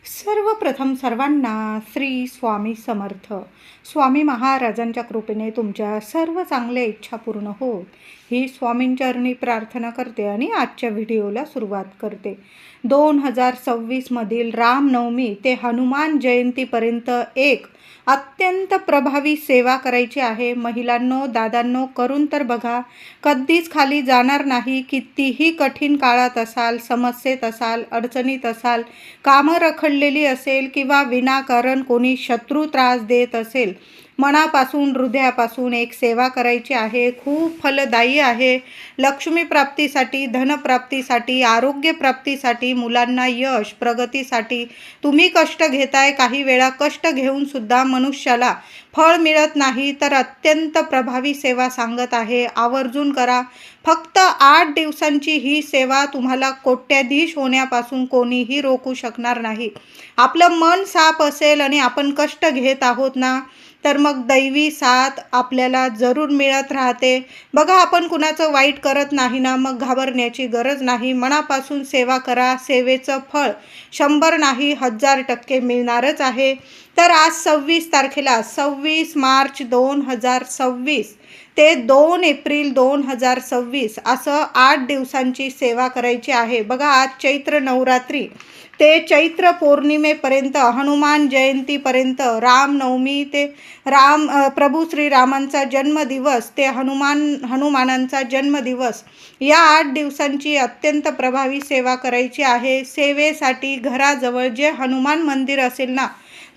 सर्वप्रथम सर्वांना श्री स्वामी समर्थ. स्वामी महाराजांच्या कृपेने तुमच्या सर्व चांगल्या इच्छा पूर्ण होत ही स्वामींचरणी प्रार्थना करते आणि आजच्या व्हिडिओला सुरुवात करते. 2026 रामनवमी ते हनुमान जयंतीपर्यंत एक अत्यंत प्रभावी सेवा करायची आहे. महिलांनो, दादांनो, करून तर बघा, कधीच खाली जाणार नाही. कितीही कठीण काळात असाल, समस्येत असाल, अडचणीत असाल, कामं रखडलेली असेल किंवा विनाकारण कोणी शत्रू त्रास देत असेल, मनापासून हृदयापासून एक सेवा करायची आहे. खूप फलदायी आहे. लक्ष्मी प्राप्तीसाठी, धनप्राप्तीसाठी, आरोग्य प्राप्तीसाठी, मुलांना यश प्रगतीसाठी तुम्ही कष्ट घेताय. काही वेळा कष्ट घेऊन सुद्धा मनुष्याला फळ मिळत नाही, तर अत्यंत प्रभावी सेवा सांगत आहे. आवर्जून करा. फक्त 8 दिवसांची ही सेवा तुम्हाला कोट्याधीश होण्यापासून कोणीही रोखू शकणार नाही. आपलं मन साफ असेल आणि आपण कष्ट घेत आहोत ना, तर मग दैवी साथ आपल्याला जरूर मिळत राहते. बघा, आपण कुणाचं वाईट करत नाही ना, मग घाबरण्याची गरज नाही. मनापासून सेवा करा. सेवेचं फळ 100 नाही 1000% मिळणारच आहे. तर आज 26 तारखेला 26 मार्च 2026 ते 2 एप्रिल 2026 असं 8 दिवसांची सेवा करायची आहे. बघा, आज चैत्र नवरात्री ते चैत्र पौर्णिमेपर्यंत, हनुमान जयंतीपर्यंत, रामनवमी ते प्रभू श्रीरामांचा जन्मदिवस ते हनुमानांचा जन्मदिवस, या 8 दिवसांची अत्यंत प्रभावी सेवा करायची आहे. सेवेसाठी घराजवळ जे हनुमान मंदिर असेल ना,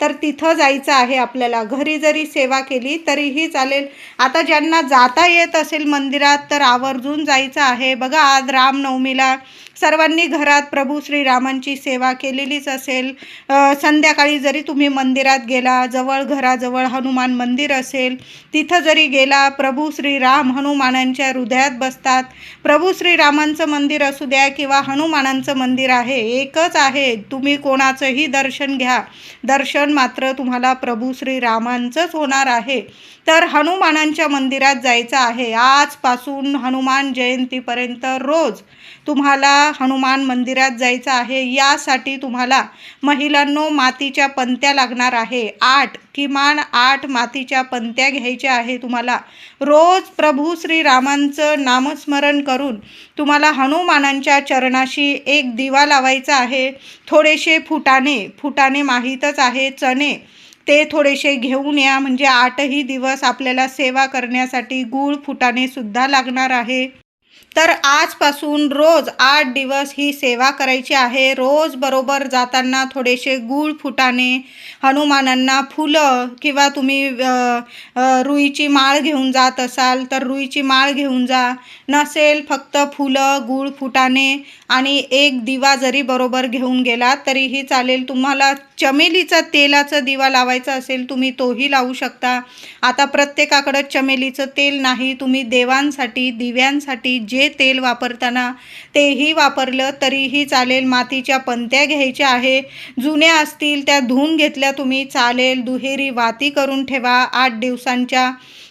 तर तिथं जायचं आहे आपल्याला. घरी जरी सेवा केली तरीही चालेल. आता ज्यांना जाता येत असेल मंदिरात, तर आवर्जून जायचं आहे. बघा, आज रामनवमीला सर्वांनी घरात प्रभू श्रीरामांची सेवा केलेलीच असेल. संध्याकाळी जरी तुम्ही मंदिरात गेला, घराजवळ हनुमान मंदिर असेल, तिथं जरी गेला, प्रभू श्रीराम हनुमानांच्या हृदयात बसतात. प्रभू श्रीरामांचं मंदिर असू द्या किंवा हनुमानांचं मंदिर आहे, एकच आहे. तुम्ही कोणाचंही दर्शन घ्या, दर्शन मात्र तुम्हाला प्रभू श्रीरामांचंच होणार आहे. तर हनुमानांच्या मंदिरात जायचं आहे. आजपासून हनुमान जयंतीपर्यंत रोज तुम्हाला हनुमान मंदिरात जायचं आहे. यासाठी तुम्हाला महिलांनो मातीच्या पंत्या लागणार आहे. किमान 8 मातीच्या पंत्या घ्यायच्या आहे तुम्हाला. रोज प्रभू श्रीरामांचं नामस्मरण करून तुम्हाला हनुमानांच्या चरणाशी एक दिवा लावायचा आहे. थोडेसे फुटाणे माहीतच आहे, चणे, ते थोडेसे घेऊन या. म्हणजे 8ही दिवस आपल्याला सेवा करण्यासाठी गूळ फुटाणे सुद्धा लागणार आहे. तर आजपासून रोज 8 दिवस ही सेवा करायची आहे. रोज बरोबर जाताना थोडेसे गूळ फुटाणे, हनुमानांना फुलं, किंवा तुम्ही रुईची माळ घेऊन जात असाल तर रुईची माळ घेऊन जा. नसेल फक्त फुलं, गूळ फुटाणे आणि एक दिवा जरी बरोबर घेऊन गेला तरीही चालेल. तुम्हाला चमेलीचा तेलाचा दिवा लावायचा असेल, तुम्ही तोही लावू शकता. आता प्रत्येकाकडं चमेलीचं तेल नाही. तुम्ही देवांसाठी, दिव्यांसाठी जे तेल वापरताना तेही वापरलं तरीही चालेल. मातीच्या पंत्या घ्यायच्या आहे. जुन्या असतील त्या धुवून घेतल्या तुम्ही चालेल. दुहेरी वाती करून ठेवा 8 दिवसांच्या.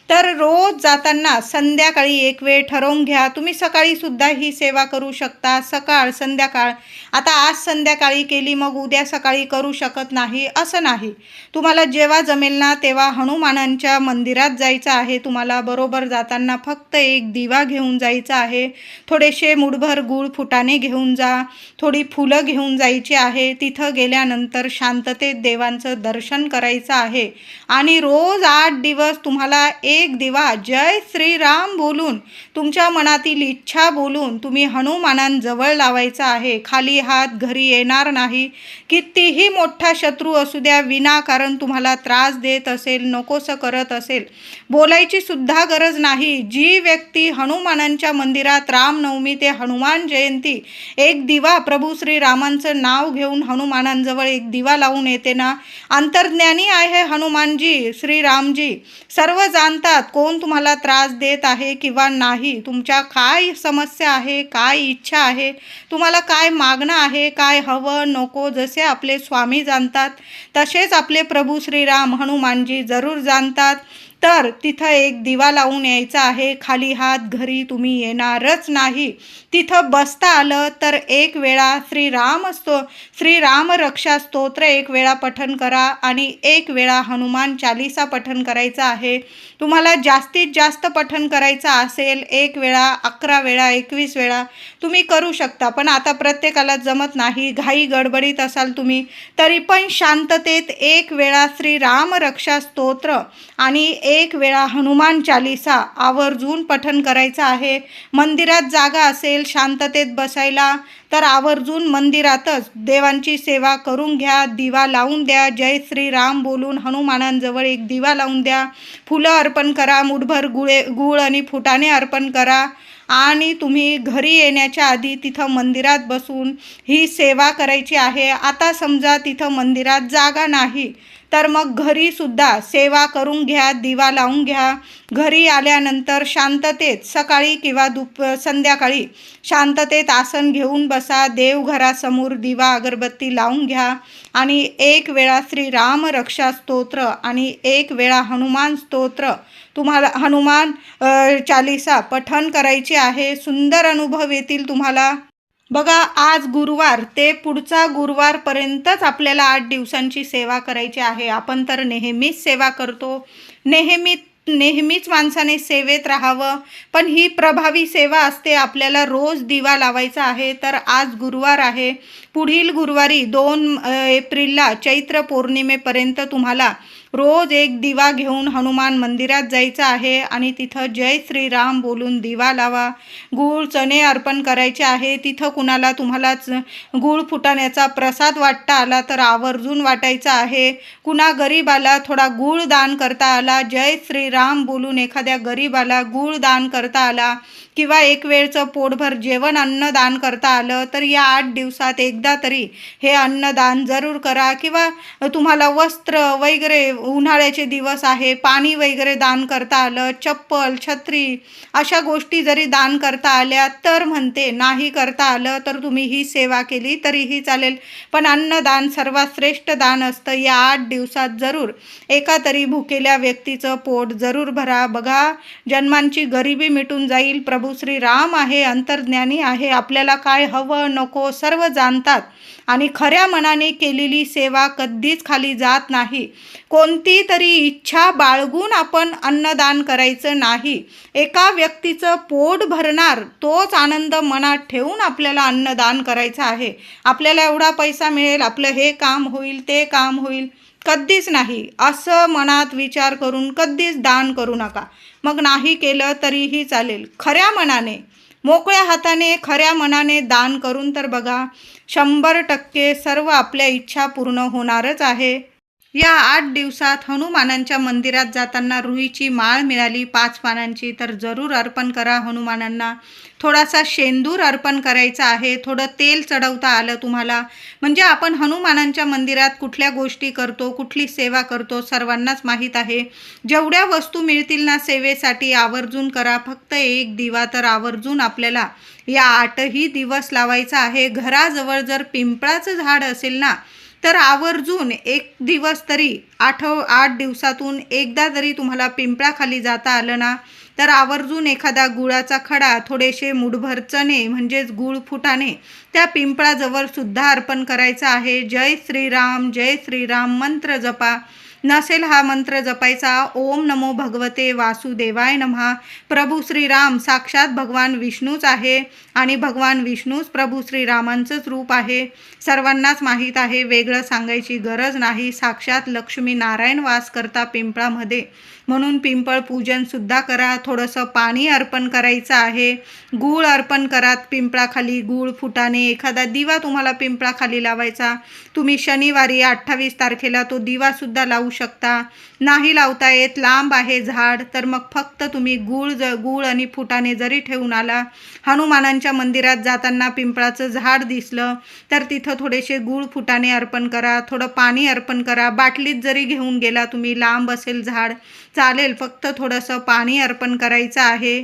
तर रोज जाताना संध्याकाळी एक वेळ ठरवून घ्या. तुम्ही सकाळी सुद्धा ही सेवा करू शकता, सकाळ संध्याकाळ. आता आज संध्याकाळी केली, मग उद्या सकाळी करू शकत नाही असं नाही. तुम्हाला जेव्हा जमेल ना तेव्हा हनुमानांच्या मंदिरात जायचं आहे. तुम्हाला बरोबर जाताना फक्त एक दिवा घेऊन जायचा आहे. थोडेसे मुठभर गूळ फुटाणे घेऊन जा. थोडी फुलं घेऊन जायची आहे. तिथं गेल्यानंतर शांततेत देवांचं दर्शन करायचं आहे. आणि रोज 8 दिवस तुम्हाला एक दिवा जय श्रीराम बोलून, तुमच्या मनातील इच्छा बोलून तुम्ही हनुमानांजवळ लावायचा आहे. खाली हात घरी येणार नाही. कितीही मोठा शत्रू असू द्या, विनाकारण तुम्हाला त्रास देत असेल, नकोसं करत असेल, बोलायची सुद्धा गरज नाही. जी व्यक्ती हनुमानांच्या मंदिरात रामनवमी ते हनुमान जयंती एक दिवा प्रभू श्रीरामांचं नाव घेऊन हनुमानांजवळ एक दिवा लावून येते ना, अंतर्ज्ञानी आहे हनुमानजी, श्रीरामजी, सर्व जाणतात कोण तुम्हाला त्रास देत आहे किंवा नाही, तुमच्या काय समस्या आहे, काय इच्छा आहे, तुम्हाला काय मागणं आहे, काय हवं नको. जसे आपले स्वामी जाणतात तसेच आपले प्रभू श्रीराम हनुमानजी जरूर जाणतात. तर तिथं एक दिवा लावून यायचा आहे. खाली हात घरी तुम्ही येणारच नाही. तिथं बसता आलं तर एक वेळा श्रीराम रक्षा स्तोत्र एक वेळा पठण करा आणि एक वेळा हनुमान चालीसा पठण करायचा आहे. तुम्हाला जास्तीत जास्त पठण करायचं असेल 1 वेळा, 11 वेळा, 21 वेळा तुम्ही करू शकता. पण आता प्रत्येकाला जमत नाही, घाई गडबडीत असाल तुम्ही, तरी पण शांततेत 1 वेळा श्रीराम रक्षा स्तोत्र आणि 1 वेळा हनुमान चालीसा आवर्जून पठण करायचं आहे. मंदिरात जागा असेल शांततेत बसायला तर आवर्जून मंदिरातच देवांची सेवा करून घ्या. दिवा लावून द्या, जय श्रीराम बोलून हनुमानांजवळ एक दिवा लावून द्या. फुलं अर्पण करा, मुठभर गूळ आणि फुटाणे अर्पण करा आणि तुम्ही घरी येण्याच्या आधी तिथं मंदिरात बसून ही सेवा करायची आहे. आता समजा तिथं मंदिरात जागा नाही तर मग घरीसुद्धा सेवा करून घ्या, दिवा लावून घ्या. घरी आल्यानंतर शांततेत सकाळी किंवा संध्याकाळी शांततेत आसन घेऊन बसा. देवघरासमोर दिवा अगरबत्ती लावून घ्या आणि 1 वेळा श्रीराम रक्षा स्तोत्र आणि 1 वेळा हनुमान स्तोत्र तुम्हाला हनुमान चालीसा पठण करायची आहे. सुंदर अनुभव येतील तुम्हाला. बघा, आज गुरुवार ते पुढचा गुरुवारपर्यंतच आपल्याला 8 दिवसांची सेवा करायची आहे. आपण तर नेहमीच सेवा करतो, नेहमीच माणसाने सेवेत राहावं, पण ही प्रभावी सेवा असते. आपल्याला रोज दिवा लावायचा आहे. तर आज गुरुवार आहे. पुढील गुरुवारी 2 एप्रिलला चैत्र पौर्णिमेपर्यंत तुम्हाला रोज एक दिवा घेऊन हनुमान मंदिरात जायचं आहे आणि तिथं जय श्रीराम बोलून दिवा लावा. गूळ चणे अर्पण करायचे आहे. तिथं कुणाला तुम्हालाच गूळ फुटाण्याचा प्रसाद वाटता आला तर आवर्जून वाटायचा आहे. कुणा गरीबाला थोडा गूळ दान करता आला, जय श्रीराम बोलून एखाद्या गरीबाला गूळ दान करता आला किंवा एक वेळचं पोटभर जेवण अन्नदान करता आलं तर या 8 दिवसात एकदा तरी हे अन्नदान जरूर करा. किंवा तुम्हाला वस्त्र वगैरे, उन्हाळ्याचे दिवस आहे, पाणी वगैरे दान करता आलं, चप्पल, छत्री अशा गोष्टी जरी दान करता आल्या तर म्हणते. नाही करता आलं तर तुम्ही ही सेवा केली तरीही चालेल, पण अन्नदान सर्वात श्रेष्ठ दान असतं. या 8 दिवसात जरूर एका तरी भुकेल्या व्यक्तीचं पोट जरूर भरा. बघा, जन्मांची गरिबी मिटून जाईल. प्रभू श्रीराम आहे, अंतर्ज्ञानी आहे, आपल्याला काय हवं नको सर्व जाणतात आणि खऱ्या मनाने केलेली सेवा कधीच खाली जात नाही. कोणती तरी इच्छा बाळगून आपण अन्नदान करायचं नाही. एका व्यक्तीचं पोट भरणार तोच आनंद मनात ठेवून आपल्याला अन्नदान करायचं आहे. आपल्याला एवढा पैसा मिळेल, आपलं हे काम होईल, ते काम होईल, कधीच नाही. असं मनात विचार करून कधीच दान करू नका. मग नाही केलं तरीही चालेल. खऱ्या मनाने, मोकळ्या हाताने, खऱ्या मनाने दान करून तर बघा, 100% सर्व आपल्या इच्छा पूर्ण होणारच आहे. या 8 दिवसात हनुमानांच्या मंदिरात जाताना रुईची माळ मिळाली 5 पानांची तर जरूर अर्पण करा हनुमानांना. थोडासा शेंदूर अर्पण करायचा आहे. थोडं तेल चढवता आलं तुम्हाला, म्हणजे आपण हनुमानांच्या मंदिरात कुठल्या गोष्टी करतो, कुठली सेवा करतो सर्वांनाच माहीत आहे. जेवढ्या वस्तू मिळतील ना सेवेसाठी आवर्जून करा. फक्त एक दिवा तर आवर्जून आपल्याला या 8ही दिवस लावायचा आहे. घराजवळ जर पिंपळाचं झाड असेल ना तर आवर्जून एक दिवस तरी 8 दिवसातून एकदा जरी तुम्हाला पिंपळाखाली जाता आलं ना तर आवर्जून एखादा गुळाचा खडा, थोडेसे मुठभर चणे म्हणजेच गूळ फुटाणे त्या पिंपळाजवळ सुद्धा अर्पण करायचा आहे. जय श्रीराम मंत्र जपा. नसेल हा मंत्र जपायचा, ओम नमो भगवते वासुदेवाय नमः. प्रभू श्रीराम साक्षात भगवान विष्णूच आहे आणि भगवान विष्णूच प्रभू श्रीरामांचंच रूप आहे. सर्वांनाच माहीत आहे, वेगळं सांगायची गरज नाही. साक्षात लक्ष्मी नारायण वास करता पिंपळामध्ये, म्हणून पिंपळ पूजनसुद्धा करा. थोडंसं पाणी अर्पण करायचं आहे. गूळ अर्पण करा पिंपळाखाली, गूळ फुटाणे. एखादा दिवा तुम्हाला पिंपळाखाली लावायचा, तुम्ही शनिवारी 28 तारखेला तो दिवासुद्धा लावू शकता. नाही लावता येत, लांब आहे झाड, तर मग फक्त तुम्ही गूळ आणि फुटाणे जरी ठेवून आला. हनुमानांच्या मंदिरात जाताना पिंपळाचं झाड दिसलं तर तिथं थोडेसे गूळ फुटाणे अर्पण करा, थोडं पाणी अर्पण करा. बाटलीत जरी घेऊन गेला तुम्ही, लांब असेल झाड चालेल, फक्त थोडंसं पाणी अर्पण करायचं आहे.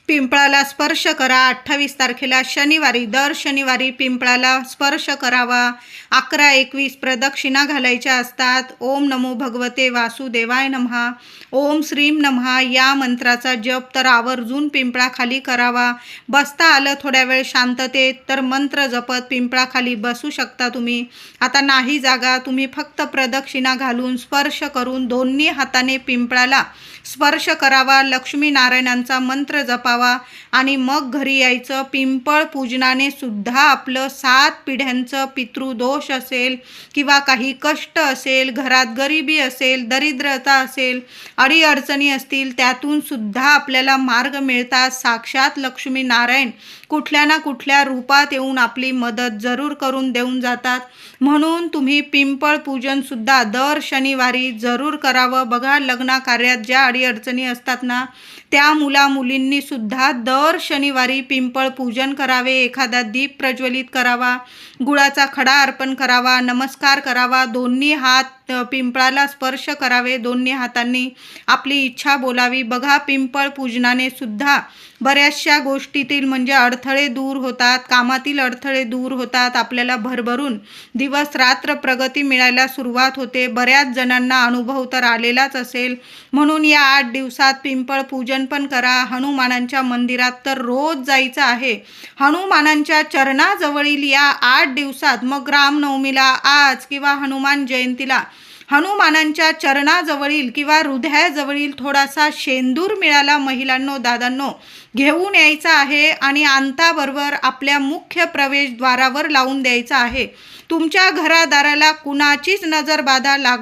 पिंपळाला स्पर्श करा. 28 तारखेला शनिवारी, दर शनिवारी पिंपळाला स्पर्श करावा. 11-21 प्रदक्षिणा घालायच्या असतात. ओम नमो भगवते वासुदेवाय नमः, ओम श्रीम नमः या मंत्राचा जप तर आवर्जून पिंपळाखाली करावा. बसता आलं थोड्या वेळ शांततेत तर मंत्र जपत पिंपळाखाली बसू शकता तुम्ही. आता नाही जागा, तुम्ही फक्त प्रदक्षिणा घालून स्पर्श करून दोन्ही हाताने पिंपळाला स्पर्श करावा. लक्ष्मीनारायणांचा मंत्र जपावा आणि मग घरी यायचं. पिंपळ पूजनाने सुद्धा आपलं 7 पिढ्यांचं पितृदोष असेल किंवा काही कष्ट असेल, घरात गरिबी असेल, दरिद्रता असेल, अडीअडचणी असतील, त्यातून सुद्धा आपल्याला मार्ग मिळतात. साक्षात लक्ष्मीनारायण कुठल्या ना कुठल्या रूपात येऊन आपली मदत जरूर करून देऊन जातात. म्हणून तुम्ही पिंपळ पूजन सुद्धा दर शनिवारी जरूर करावं. बघा, लग्न कार्यात ज्या अडीअडचणी असतात ना, त्या मुलींनी सुद्धा दर शनिवारी पिंपळ पूजन करावे. एखादा दीप प्रज्वलित करावा, गुळाचा खडा अर्पण करावा, नमस्कार करावा, दोन्ही हात पिंपळाला स्पर्श करावे, दोन्ही हातांनी आपली इच्छा बोलावी. बघा, पिंपळ पूजनाने सुद्धा बऱ्याचशा गोष्टीतील म्हणजे अडथळे दूर होतात, कामातील अडथळे दूर होतात, आपल्याला भरभरून दिवस रात्र प्रगती मिळायला सुरुवात होते. बऱ्याच जणांना अनुभव तर आलेलाच असेल. म्हणून या 8 दिवसात पिंपळ पूजन पण करा. हनुमानांच्या मंदिरात तर रोज जायचं आहे. हनुमानांच्या चरणाजवळील या 8 दिवसात, मग रामनवमीला आज किंवा हनुमान जयंतीला हनुमानांच्या चरणाजवळील किंवा हृदयाजवळील थोडासा शेंदूर मिळाला महिलांनो, दादांनो, घेऊन यायचा आहे आणि अंताबरोबर आपल्या मुख्य प्रवेशद्वारावर लावून द्यायचा आहे. तुमच्या घरादाराला कुणाचीच नजर बाधा